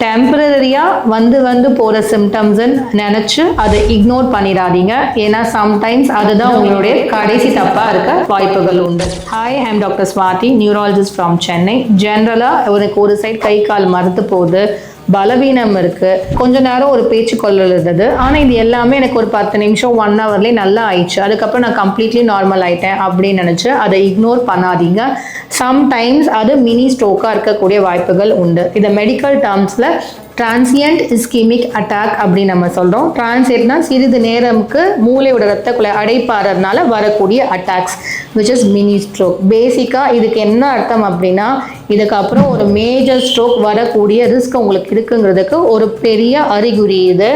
டெம்பரரியாக வந்து போகிற சிம்டம்ஸ்ன்னு நினச்சி அதை இக்னோர் பண்ணிடாதீங்க. ஏன்னா சம்டைம்ஸ் அதுதான் உங்களுடைய கடைசி தப்பாக இருக்க வாய்ப்புகள் உண்டு. Hi, I am doctor Swathi, neurologist from Chennai. ஜென்ரலாக உனக்கு ஒரு சைட் கை கால் மறுத்து போகுது, பலவீனம் இருக்குது, கொஞ்ச நேரம் ஒரு பேச்சு கொள்ளல் இருந்தது, ஆனால் இது எல்லாமே எனக்கு ஒரு 10 நிமிஷம் 1 ஹவர்லேயே நல்லா ஆயிடுச்சு, அதுக்கப்புறம் நான் கம்ப்ளீட்லி நார்மல் ஆகிட்டேன் அப்படின்னு நினச்சி அதை இக்னோர் பண்ணாதீங்க. சம்டைம்ஸ் அது மினி ஸ்ட்ரோக்காக இருக்கக்கூடிய வாய்ப்புகள் உண்டு. இதை மெடிக்கல் டேர்ம்ஸில் டிரான்சியன்ட் இஸ்கீமிக் அட்டாக் அப்படின்னு நம்ம சொல்கிறோம். டிரான்சியன்ட்னா சிறிது நேரமுக்கு மூளையோட ரத்த குழாய் அடைப்பாறதுனால வரக்கூடிய attacks, which is mini stroke. பேசிக்காக இதுக்கு என்ன அர்த்தம் அப்படின்னா, இதுக்கப்புறம் ஒரு மேஜர் ஸ்ட்ரோக் வரக்கூடிய ரிஸ்க் உங்களுக்கு இருக்குங்கிறதுக்கு ஒரு பெரிய அறிகுறி இது.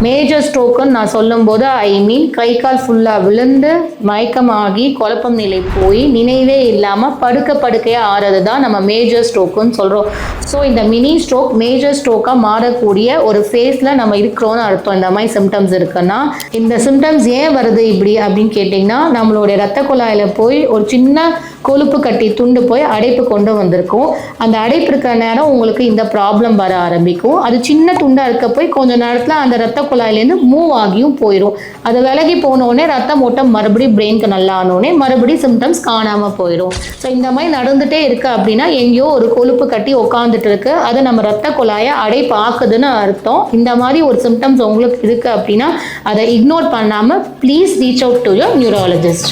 மேஜர் ஸ்ட்ரோக்குன்னு நான் சொல்லும்போது ஐ மீன் கை கால் ஃபுல்லாக விழுந்து மயக்கமாகி குழப்பம் நிலை போய் நினைவே இல்லாமல் படுக்கையாக ஆறது தான் நம்ம மேஜர் ஸ்ட்ரோக்குன்னு சொல்கிறோம். ஸோ இந்த மினி ஸ்ட்ரோக் மேஜர் ஸ்ட்ரோக்காக மாறக்கூடிய ஒரு ஃபேஸில் நம்ம இருக்கிறோன்னு அர்த்தம். இந்த மாதிரி சிம்டம்ஸ் இருக்குன்னா, இந்த சிம்டம்ஸ் ஏன் வருது இப்படி அப்படின்னு கேட்டிங்கன்னா, நம்மளுடைய ரத்த குழாயில் போய் ஒரு சின்ன கொழுப்பு கட்டி துண்டு போய் அடைப்பு கொண்டு வந்திருக்கும். அந்த அடைப்பு இருக்கிற நேரம் உங்களுக்கு இந்த ப்ராப்ளம் வர ஆரம்பிக்கும். அது சின்ன துண்டாக இருக்க போய் கொஞ்ச நேரத்தில் அந்த ரத்த குழாயிலேருந்து மூவ் ஆகியும் போயிடும். அது விலகி போனோடனே ரத்தம் ஓட்டம் மறுபடியும் பிரெயினுக்கு நல்லா ஆனோடனே மறுபடியும் சிம்டம்ஸ் காணாமல் போயிடும். ஸோ இந்த மாதிரி நடந்துகிட்டே இருக்குது அப்படின்னா எங்கேயோ ஒரு கொழுப்பு கட்டி உட்காந்துட்டு இருக்கு, அது நம்ம ரத்த குழாயை அடைப்பு ஆக்குதுன்னு அர்த்தம். இந்த மாதிரி ஒரு சிம்டம்ஸ் உங்களுக்கு இருக்குது அப்படின்னா அதை இக்னோர் பண்ணாமல் please reach out to your neurologist.